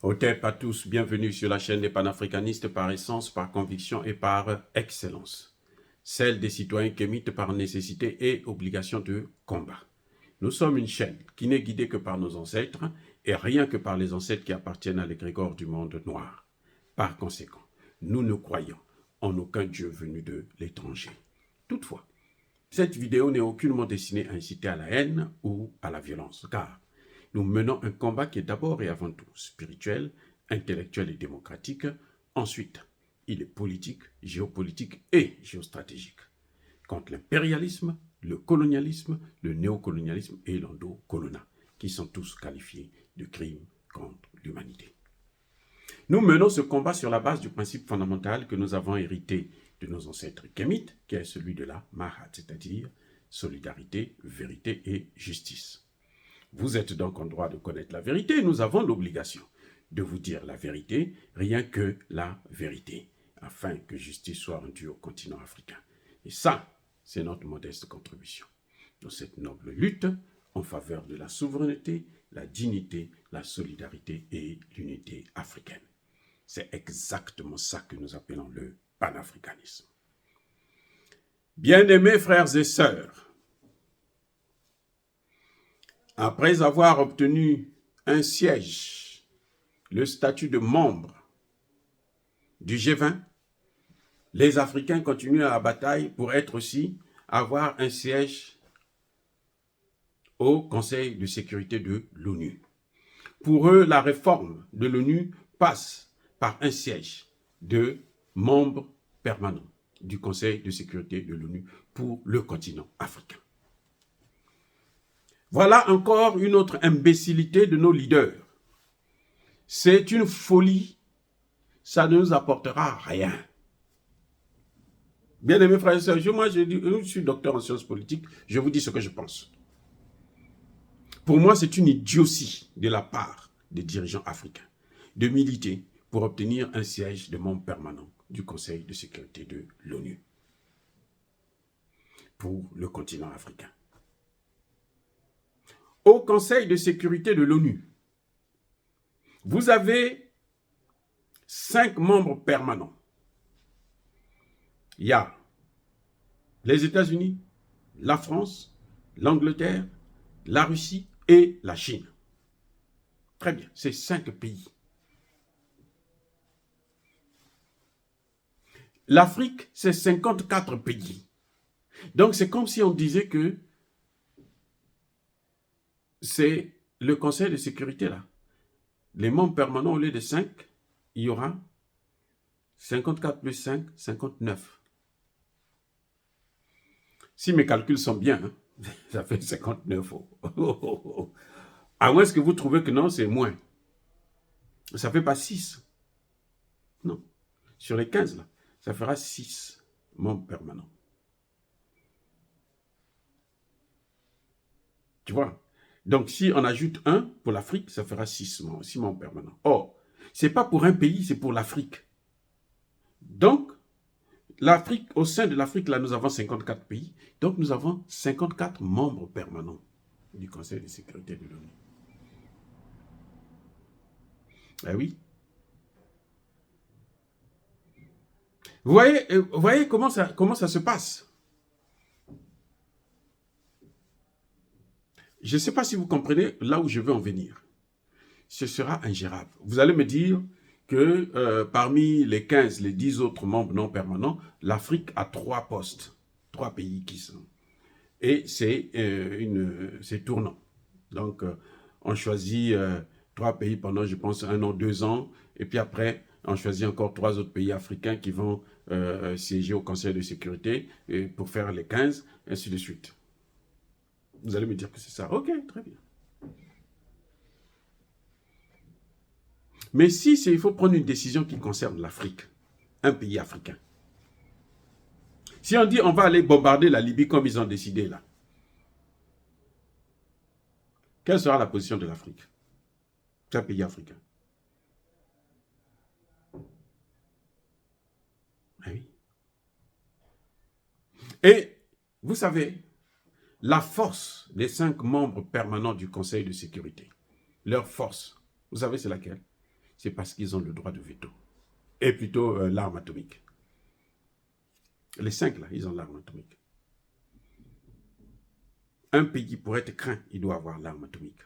Hotep à tous, bienvenue sur la chaîne des panafricanistes par essence, par conviction et par excellence. Celle des citoyens kémites par nécessité et obligation de combat. Nous sommes une chaîne qui n'est guidée que par nos ancêtres et rien que par les ancêtres qui appartiennent à l'égrégore du monde noir. Par conséquent, nous ne croyons en aucun Dieu venu de l'étranger. Toutefois, cette vidéo n'est aucunement destinée à inciter à la haine ou à la violence, car nous menons un combat qui est d'abord et avant tout spirituel, intellectuel et démocratique. Ensuite, il est politique, géopolitique et géostratégique. Contre l'impérialisme, le colonialisme, le néocolonialisme et l'endocolonat, qui sont tous qualifiés de crimes contre l'humanité. Nous menons ce combat sur la base du principe fondamental que nous avons hérité de nos ancêtres kémites, qui est celui de la Mahat, c'est-à-dire solidarité, vérité et justice. Vous êtes donc en droit de connaître la vérité et nous avons l'obligation de vous dire la vérité, rien que la vérité, afin que justice soit rendue au continent africain. Et ça, c'est notre modeste contribution dans cette noble lutte en faveur de la souveraineté, la dignité, la solidarité et l'unité africaine. C'est exactement ça que nous appelons le panafricanisme. Bien-aimés frères et sœurs, après avoir obtenu un siège, le statut de membre du G20, les Africains continuent à la bataille pour avoir un siège au Conseil de sécurité de l'ONU. Pour eux, la réforme de l'ONU passe par un siège de membre permanent du Conseil de sécurité de l'ONU pour le continent africain. Voilà encore une autre imbécilité de nos leaders. C'est une folie, ça ne nous apportera rien. Bien aimés frères et sœurs, je suis docteur en sciences politiques, je vous dis ce que je pense. Pour moi, c'est une idiotie de la part des dirigeants africains de militer pour obtenir un siège de membre permanent du Conseil de sécurité de l'ONU pour le continent africain. Au Conseil de sécurité de l'ONU, vous avez 5 membres permanents. Il y a les États-Unis, la France, l'Angleterre, la Russie et la Chine. Très bien, c'est 5 pays. L'Afrique, c'est 54 pays. Donc, c'est comme si on disait que c'est le Conseil de sécurité là. Les membres permanents, au lieu de 5, il y aura 54 plus 5, 59. Si mes calculs sont bien, hein, ça fait 59. À moins que vous trouvez que non, c'est moins. Ça ne fait pas 6. Non. Sur les 15, là, ça fera 6 membres permanents. Tu vois? Donc, si on ajoute 1 pour l'Afrique, ça fera 6 membres permanents. Or, ce n'est pas pour un pays, c'est pour l'Afrique. Donc, l'Afrique, au sein de l'Afrique, là, nous avons 54 pays. Donc, nous avons 54 membres permanents du Conseil de sécurité de l'ONU. Eh oui. Vous voyez comment ça se passe? Je ne sais pas si vous comprenez là où je veux en venir. Ce sera ingérable. Vous allez me dire que parmi les 15, les 10 autres membres non permanents, l'Afrique a 3 postes, 3 pays qui sont. Et c'est tournant. Donc, on choisit 3 pays pendant, je pense, 1 an, 2 ans. Et puis après, on choisit encore 3 autres pays africains qui vont siéger au Conseil de sécurité pour faire les 15, ainsi de suite. Vous allez me dire que c'est ça. Ok, très bien. Mais si il faut prendre une décision qui concerne l'Afrique, un pays africain. Si on dit on va aller bombarder la Libye comme ils ont décidé là, quelle sera la position de l'Afrique? C'est un pays africain. Oui. Et vous savez, la force des 5 membres permanents du Conseil de sécurité, leur force, vous savez c'est laquelle? c'est parce qu'ils ont le droit de veto. Et plutôt l'arme atomique. Les 5, là, ils ont l'arme atomique. Un pays, pour être craint, il doit avoir l'arme atomique.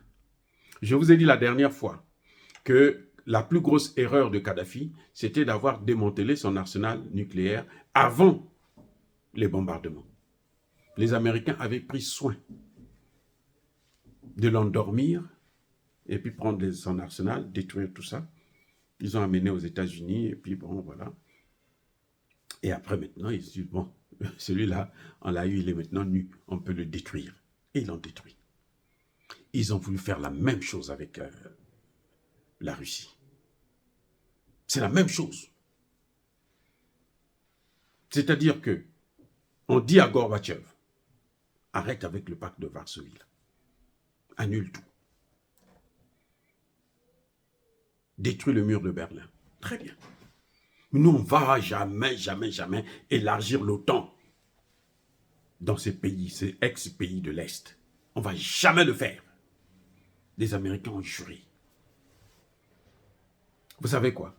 Je vous ai dit la dernière fois que la plus grosse erreur de Kadhafi, c'était d'avoir démantelé son arsenal nucléaire avant les bombardements. Les Américains avaient pris soin de l'endormir et puis prendre son arsenal, détruire tout ça. Ils ont amené aux États-Unis et puis bon, voilà. Et après, maintenant, ils se disent, bon, celui-là, on l'a eu, il est maintenant nu, on peut le détruire. Et ils l'ont détruit. Ils ont voulu faire la même chose avec la Russie. C'est la même chose. C'est-à-dire que on dit à Gorbatchev, arrête avec le pacte de Varsovie. Annule tout. Détruis le mur de Berlin. Très bien. Mais nous, on ne va jamais, jamais, jamais élargir l'OTAN dans ces pays, ces ex-pays de l'Est. On ne va jamais le faire. Les Américains ont juré. Vous savez quoi?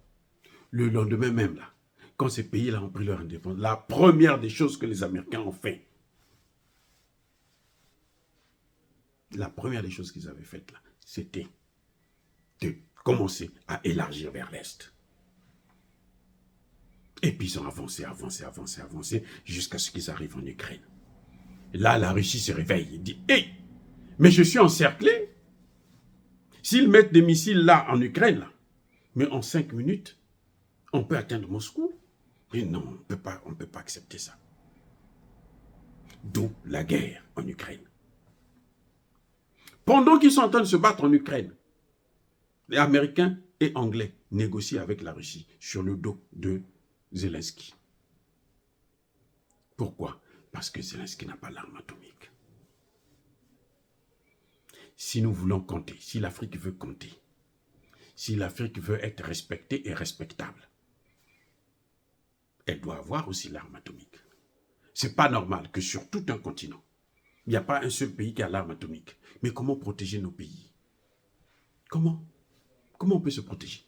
Le lendemain même, là, quand ces pays-là ont pris leur indépendance, la première des choses que les Américains ont fait, la première des choses qu'ils avaient faites, là, c'était de commencer à élargir vers l'Est. Et puis ils ont avancé, jusqu'à ce qu'ils arrivent en Ukraine. Et là, la Russie se réveille et dit, hé, mais je suis encerclé. S'ils mettent des missiles là, en Ukraine, là, mais en 5 minutes, on peut atteindre Moscou. Et non, on ne peut pas accepter ça. D'où la guerre en Ukraine. Pendant qu'ils sont en train de se battre en Ukraine, les Américains et Anglais négocient avec la Russie sur le dos de Zelensky. Pourquoi? Parce que Zelensky n'a pas l'arme atomique. Si nous voulons compter, si l'Afrique veut compter, si l'Afrique veut être respectée et respectable, elle doit avoir aussi l'arme atomique. C'est pas normal que sur tout un continent, il n'y a pas un seul pays qui a l'arme atomique. Mais comment protéger nos pays? Comment? Comment on peut se protéger?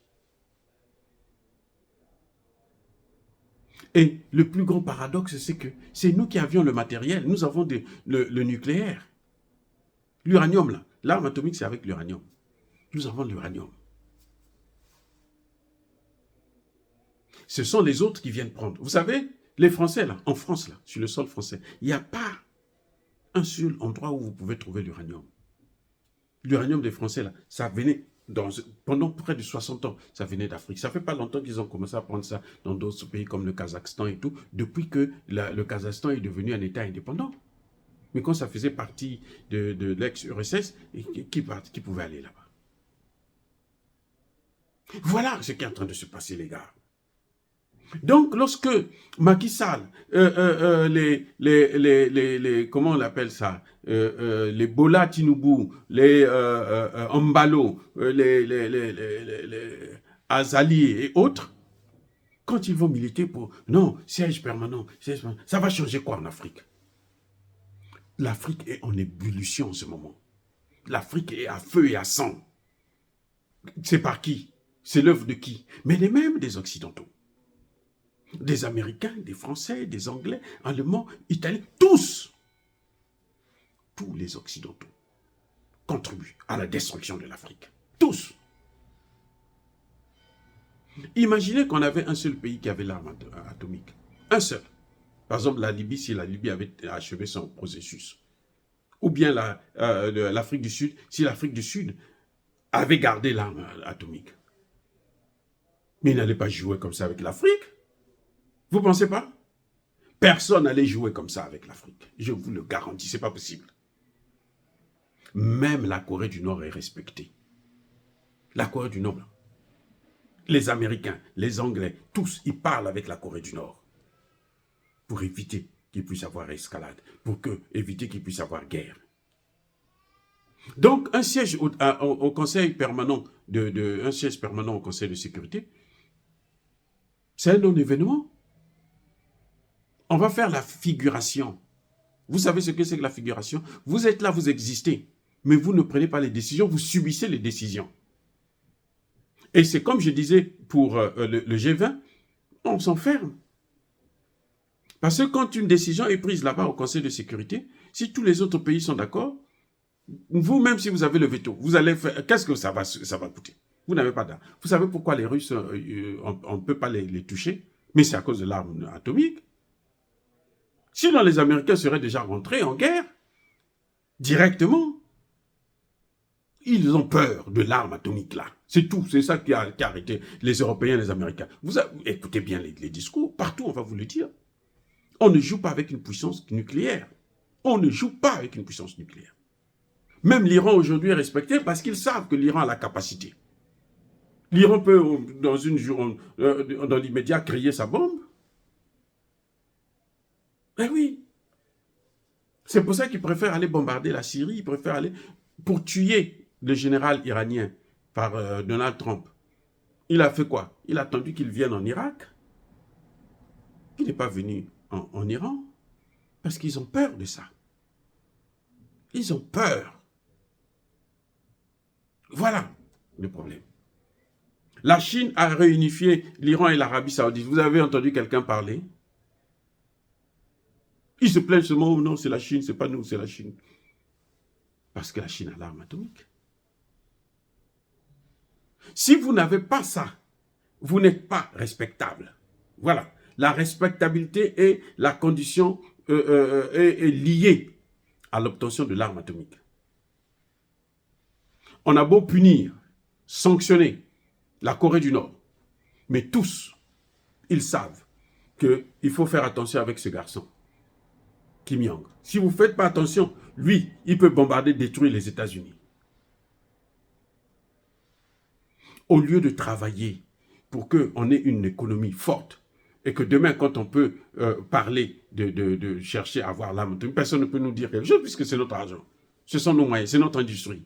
Et le plus grand paradoxe, c'est que c'est nous qui avions le matériel. Nous avons le nucléaire. L'uranium, là. L'arme atomique, c'est avec l'uranium. Nous avons l'uranium. Ce sont les autres qui viennent prendre. Vous savez, les Français, là, en France, là, sur le sol français, il n'y a pas un seul endroit où vous pouvez trouver l'uranium. L'uranium des Français, là, ça venait, pendant près de 60 ans, ça venait d'Afrique. Ça ne fait pas longtemps qu'ils ont commencé à prendre ça dans d'autres pays comme le Kazakhstan et tout, depuis que le Kazakhstan est devenu un État indépendant. Mais quand ça faisait partie de l'ex-URSS, qui pouvait aller là-bas? Voilà ce qui est en train de se passer, les gars. Donc, lorsque Macky Sall, comment on appelle ça, les Bola Tinubu, les Ambalo, les Azali et autres, quand ils vont militer pour, non, siège permanent, ça va changer quoi en Afrique? L'Afrique est en ébullition en ce moment. L'Afrique est à feu et à sang. C'est par qui? C'est l'œuvre de qui? Mais les mêmes des Occidentaux. Des Américains, des Français, des Anglais, Allemands, Italiens, tous les Occidentaux contribuent à la destruction de l'Afrique. Tous. Imaginez qu'on avait un seul pays qui avait l'arme atomique. Un seul. Par exemple, la Libye, si la Libye avait achevé son processus. Ou bien l'Afrique du Sud, si l'Afrique du Sud avait gardé l'arme atomique. Mais il n'allait pas jouer comme ça avec l'Afrique. Vous ne pensez pas? Personne n'allait jouer comme ça avec l'Afrique. Je vous le garantis, ce n'est pas possible. Même la Corée du Nord est respectée. La Corée du Nord, les Américains, les Anglais, tous, ils parlent avec la Corée du Nord pour éviter qu'il puisse y avoir escalade, pour éviter qu'il puisse y avoir guerre. Donc, un siège au Conseil permanent un siège permanent au Conseil de sécurité, c'est un non-événement. On va faire la figuration. Vous savez ce que c'est que la figuration? Vous êtes là, vous existez, mais vous ne prenez pas les décisions, vous subissez les décisions. Et c'est comme je disais pour le G20, on s'enferme. Parce que quand une décision est prise là-bas au Conseil de sécurité, si tous les autres pays sont d'accord, vous-même si vous avez le veto, vous allez faire, qu'est-ce que ça va coûter? Vous n'avez pas d'armes. Vous savez pourquoi les Russes, on ne peut pas les toucher? Mais c'est à cause de l'arme atomique. Sinon, les Américains seraient déjà rentrés en guerre, directement. Ils ont peur de l'arme atomique, là. C'est tout. C'est ça qui a arrêté les Européens et les Américains. Écoutez bien les discours. Partout, on va vous le dire. On ne joue pas avec une puissance nucléaire. On ne joue pas avec une puissance nucléaire. Même l'Iran aujourd'hui est respecté parce qu'ils savent que l'Iran a la capacité. L'Iran peut, dans l'immédiat, créer sa bombe. Eh oui. C'est pour ça qu'ils préfèrent aller bombarder la Syrie. Ils préfèrent aller pour tuer le général iranien par Donald Trump. Il a fait quoi? Il a attendu qu'il vienne en Irak. Il n'est pas venu en Iran. Parce qu'ils ont peur de ça. Ils ont peur. Voilà le problème. La Chine a réunifié l'Iran et l'Arabie Saoudite. Vous avez entendu quelqu'un parler? Ils se plaignent seulement, oh non, c'est la Chine, c'est pas nous, c'est la Chine. Parce que la Chine a l'arme atomique. Si vous n'avez pas ça, vous n'êtes pas respectable. Voilà. La respectabilité est la condition est liée à l'obtention de l'arme atomique. On a beau punir, sanctionner la Corée du Nord, mais tous, ils savent qu'il faut faire attention avec ce garçon, Kim Jong. Si vous ne faites pas attention, lui, il peut bombarder, détruire les États-Unis. Au lieu de travailler pour qu'on ait une économie forte, et que demain, quand on peut parler de chercher à avoir l'arme atomique, personne ne peut nous dire quelque chose puisque c'est notre argent. Ce sont nos moyens, c'est notre industrie.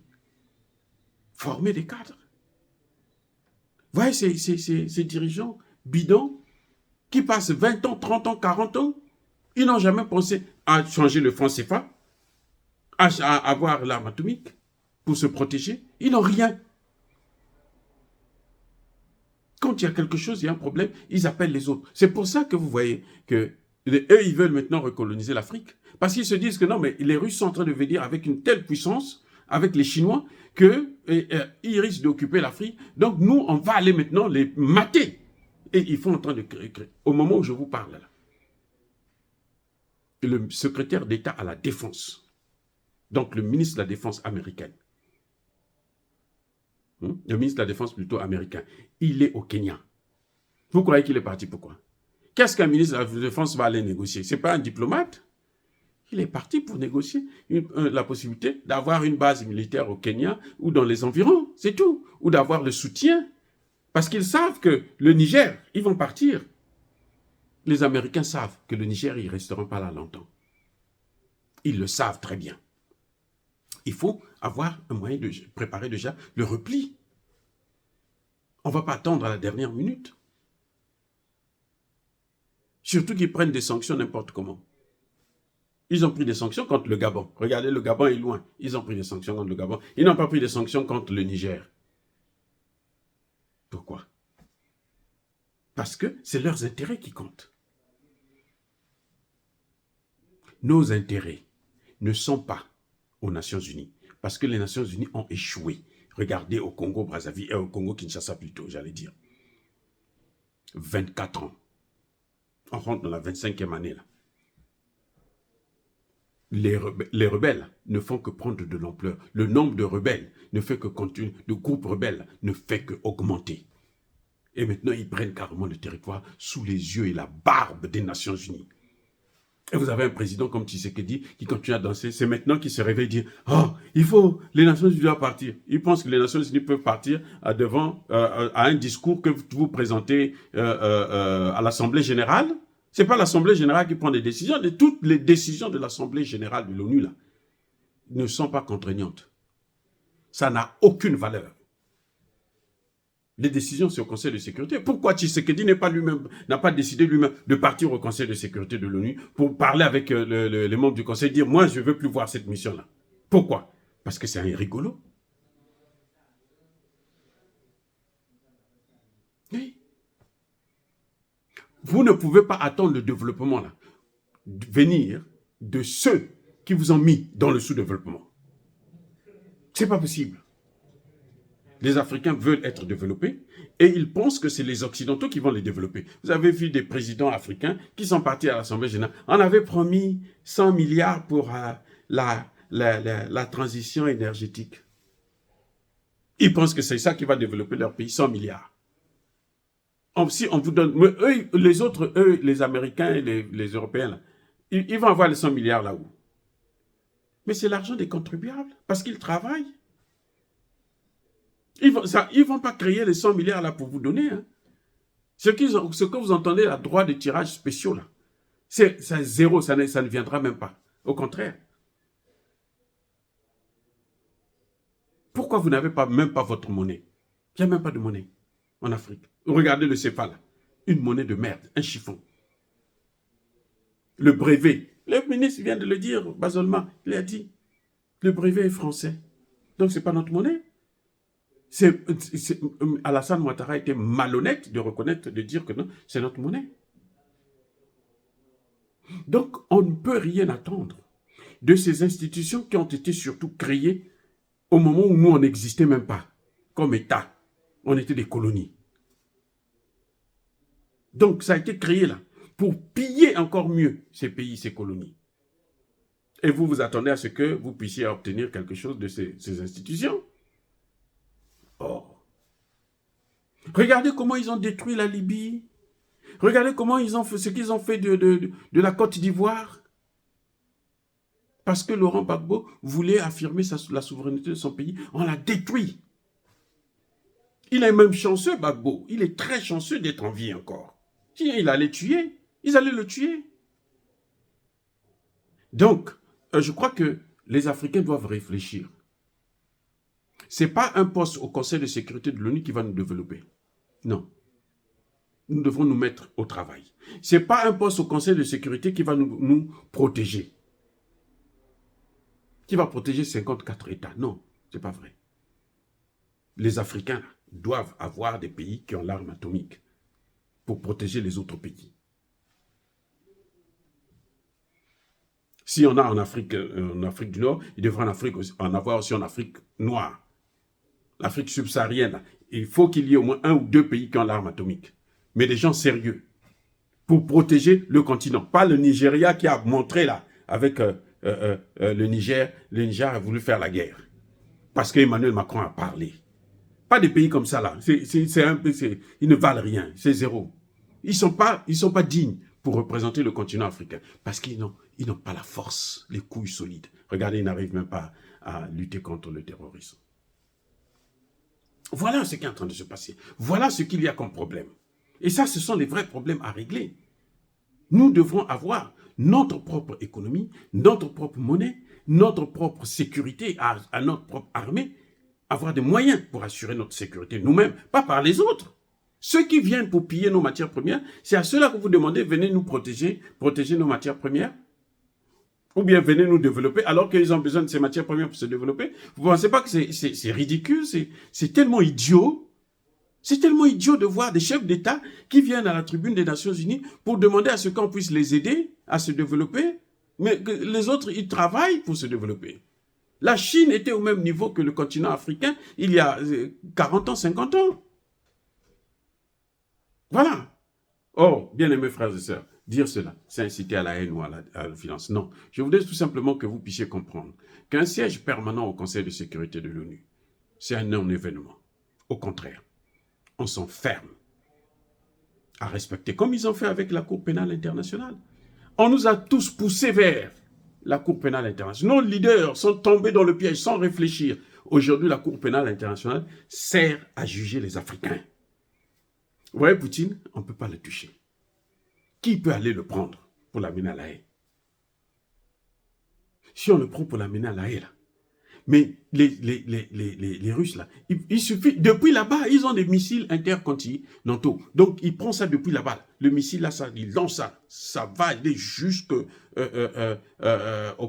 Former des cadres. Vous voyez ces dirigeants bidons qui passent 20 ans, 30 ans, 40 ans, ils n'ont jamais pensé à changer le franc CFA, à avoir l'arme atomique pour se protéger. Ils n'ont rien. Quand il y a quelque chose, il y a un problème, ils appellent les autres. C'est pour ça que vous voyez que eux, ils veulent maintenant recoloniser l'Afrique. Parce qu'ils se disent que non, mais les Russes sont en train de venir avec une telle puissance, avec les Chinois, qu'ils risquent d'occuper l'Afrique. Donc nous, on va aller maintenant les mater. Et ils sont en train de créer. Au moment où je vous parle là, le secrétaire d'État à la Défense, donc le ministre de la Défense américaine, le ministre de la Défense plutôt américain, il est au Kenya. Vous croyez qu'il est parti pourquoi? Qu'est-ce qu'un ministre de la Défense va aller négocier? Ce n'est pas un diplomate. Il est parti pour négocier la possibilité d'avoir une base militaire au Kenya ou dans les environs, c'est tout. Ou d'avoir le soutien. Parce qu'ils savent que le Niger, ils vont partir. Les Américains savent que le Niger, ils ne resteront pas là longtemps. Ils le savent très bien. Il faut avoir un moyen de préparer déjà le repli. On ne va pas attendre à la dernière minute. Surtout qu'ils prennent des sanctions n'importe comment. Ils ont pris des sanctions contre le Gabon. Regardez, le Gabon est loin. Ils ont pris des sanctions contre le Gabon. Ils n'ont pas pris des sanctions contre le Niger. Pourquoi? Parce que c'est leurs intérêts qui comptent. Nos intérêts ne sont pas aux Nations Unies. Parce que les Nations Unies ont échoué. Regardez au Congo-Brazzaville et au Congo-Kinshasa plutôt, j'allais dire. 24 ans. On rentre dans la 25e année là. Les rebelles ne font que prendre de l'ampleur. Le nombre de rebelles ne fait que continuer. De groupes rebelles ne fait que augmenter. Et maintenant, ils prennent carrément le territoire sous les yeux et la barbe des Nations Unies. Et vous avez un président comme Tshisekedi qui continue à danser. C'est maintenant qu'il se réveille et dit « Oh, il faut, les Nations Unies doivent partir. » Il pense que les Nations Unies peuvent partir devant à un discours que vous présentez à l'Assemblée Générale. Ce n'est pas l'Assemblée Générale qui prend des décisions. Toutes les décisions de l'Assemblée Générale de l'ONU ne sont pas contraignantes. Ça n'a aucune valeur. Les décisions, c'est au Conseil de sécurité. Pourquoi Tshisekedi n'a pas décidé lui-même de partir au Conseil de sécurité de l'ONU pour parler avec les membres du Conseil et dire « Moi, je ne veux plus voir cette mission-là. » Pourquoi? Parce que c'est un rigolo. Vous ne pouvez pas attendre le développement là, venir de ceux qui vous ont mis dans le sous-développement. C'est pas possible. Les Africains veulent être développés et ils pensent que c'est les Occidentaux qui vont les développer. Vous avez vu des présidents africains qui sont partis à l'Assemblée générale. On avait promis 100 milliards pour la transition énergétique. Ils pensent que c'est ça qui va développer leur pays, 100 milliards. Si on vous donne... Mais eux, les autres, eux, les Américains et les Européens, là, ils vont avoir les 100 milliards là-haut. Mais c'est l'argent des contribuables, parce qu'ils travaillent. Ils ne vont pas créer les 100 milliards là pour vous donner. Hein. Ce que vous entendez, là, droit de tirage spéciaux, là, c'est zéro, ça ne viendra même pas. Au contraire. Pourquoi vous n'avez même pas votre monnaie? Il n'y a même pas de monnaie en Afrique. Regardez le CFA là. Une monnaie de merde, un chiffon. Le brevet. Le ministre vient de le dire, Basolma, il a dit. Le brevet est français. Donc ce n'est pas notre monnaie. Alassane Ouattara était malhonnête de reconnaître, de dire que non, c'est notre monnaie. Donc, on ne peut rien attendre de ces institutions qui ont été surtout créées au moment où nous, on n'existait même pas, comme État. On était des colonies. Donc, ça a été créé là, pour piller encore mieux ces pays, ces colonies. Et vous vous attendez à ce que vous puissiez obtenir quelque chose de ces institutions. Or, regardez comment ils ont détruit la Libye. Regardez comment ils ont fait, ce qu'ils ont fait de la Côte d'Ivoire. Parce que Laurent Gbagbo voulait affirmer la souveraineté de son pays. On l'a détruit. Il est même chanceux, Gbagbo. Il est très chanceux d'être en vie encore. Il allait tuer. Ils allaient le tuer. Donc, je crois que les Africains doivent réfléchir. Ce n'est pas un poste au Conseil de sécurité de l'ONU qui va nous développer. Non. Nous devons nous mettre au travail. Ce n'est pas un poste au Conseil de sécurité qui va nous protéger. Qui va protéger 54 États. Non, ce n'est pas vrai. Les Africains doivent avoir des pays qui ont l'arme atomique pour protéger les autres pays. Si on a en Afrique du Nord, il devrait en avoir aussi en Afrique noire. L'Afrique subsaharienne, il faut qu'il y ait au moins 1 ou 2 pays qui ont l'arme atomique. Mais des gens sérieux, pour protéger le continent. Pas le Nigeria qui a montré là, avec le Niger. Le Niger a voulu faire la guerre. Parce qu'Emmanuel Macron a parlé. Pas des pays comme ça là. Ils ne valent rien, c'est zéro. Ils sont pas dignes pour représenter le continent africain. Parce qu'ils n'ont pas la force, les couilles solides. Regardez, ils n'arrivent même pas à lutter contre le terrorisme. Voilà ce qui est en train de se passer. Voilà ce qu'il y a comme problème. Et ça, ce sont les vrais problèmes à régler. Nous devrons avoir notre propre économie, notre propre monnaie, notre propre sécurité à notre propre armée, avoir des moyens pour assurer notre sécurité nous-mêmes, pas par les autres. Ceux qui viennent pour piller nos matières premières, c'est à ceux-là que vous demandez, venez nous protéger nos matières premières. Ou bien venez nous développer, alors qu'ils ont besoin de ces matières premières pour se développer. Vous ne pensez pas que c'est ridicule, c'est tellement idiot. C'est tellement idiot de voir des chefs d'État qui viennent à la tribune des Nations Unies pour demander à ce qu'on puisse les aider à se développer. Mais que les autres, ils travaillent pour se développer. La Chine était au même niveau que le continent africain il y a 40 ans, 50 ans. Voilà. Oh, bien-aimés frères et sœurs, dire cela, c'est inciter à la haine ou à la violence. Non, je voudrais tout simplement que vous puissiez comprendre qu'un siège permanent au Conseil de sécurité de l'ONU, c'est un non-événement. Au contraire, on s'enferme à respecter, comme ils ont fait avec la Cour pénale internationale. On nous a tous poussés vers la Cour pénale internationale. Nos leaders sont tombés dans le piège sans réfléchir. Aujourd'hui, la Cour pénale internationale sert à juger les Africains. Vous voyez, Poutine, on ne peut pas le toucher. Qui peut aller le prendre pour l'amener à la haie? Si on le prend pour l'amener à la haie, là. Mais les Russes, là, il suffit, depuis là-bas, ils ont des missiles intercontinentaux. Donc, ils prennent ça depuis là-bas. Le missile, là, ils lancent ça. Ça va aller jusqu'au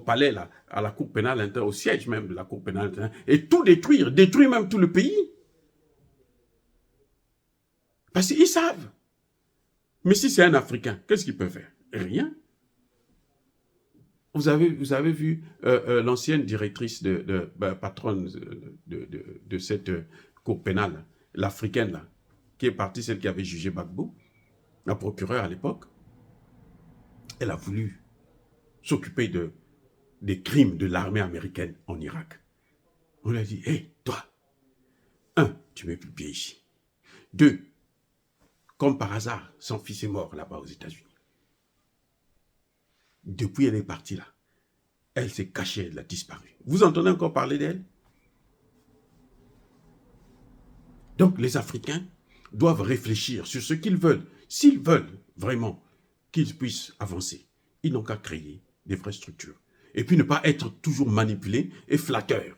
palais, là, à la Cour pénale internationale, au siège même de la Cour pénale internationale, et tout détruire même tout le pays. Parce qu'ils savent. Mais si c'est un Africain, qu'est-ce qu'il peut faire? Rien. Vous avez vu l'ancienne directrice, patronne de cette cour pénale, l'Africaine, là, qui est partie, celle qui avait jugé Gbagbo, la procureure à l'époque. Elle a voulu s'occuper des crimes de l'armée américaine en Irak. On lui a dit, hé, toi, un, tu mets plus le pied ici. Deux, comme par hasard, son fils est mort là-bas aux États-Unis. Depuis, elle est partie là. Elle s'est cachée, elle a disparu. Vous entendez encore parler d'elle? Donc, les Africains doivent réfléchir sur ce qu'ils veulent. S'ils veulent vraiment qu'ils puissent avancer, ils n'ont qu'à créer des vraies structures. Et puis ne pas être toujours manipulés et flatteurs.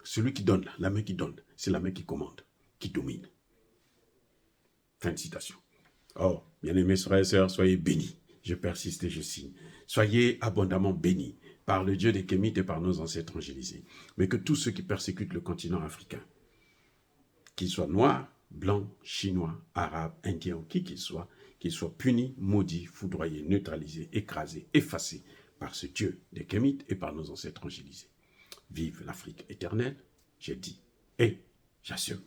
Celui qui donne, la main qui donne, c'est la main qui commande, qui domine. Fin de citation. Oh, bien-aimés frères et sœurs, soyez bénis. Je persiste et je signe. Soyez abondamment bénis par le Dieu des Kémites et par nos ancêtres angélisés. Mais que tous ceux qui persécutent le continent africain, qu'ils soient noirs, blancs, chinois, arabes, indiens ou qui qu'ils soient punis, maudits, foudroyés, neutralisés, écrasés, effacés par ce Dieu des Kémites et par nos ancêtres angélisés. Vive l'Afrique éternelle, j'ai dit et j'assume.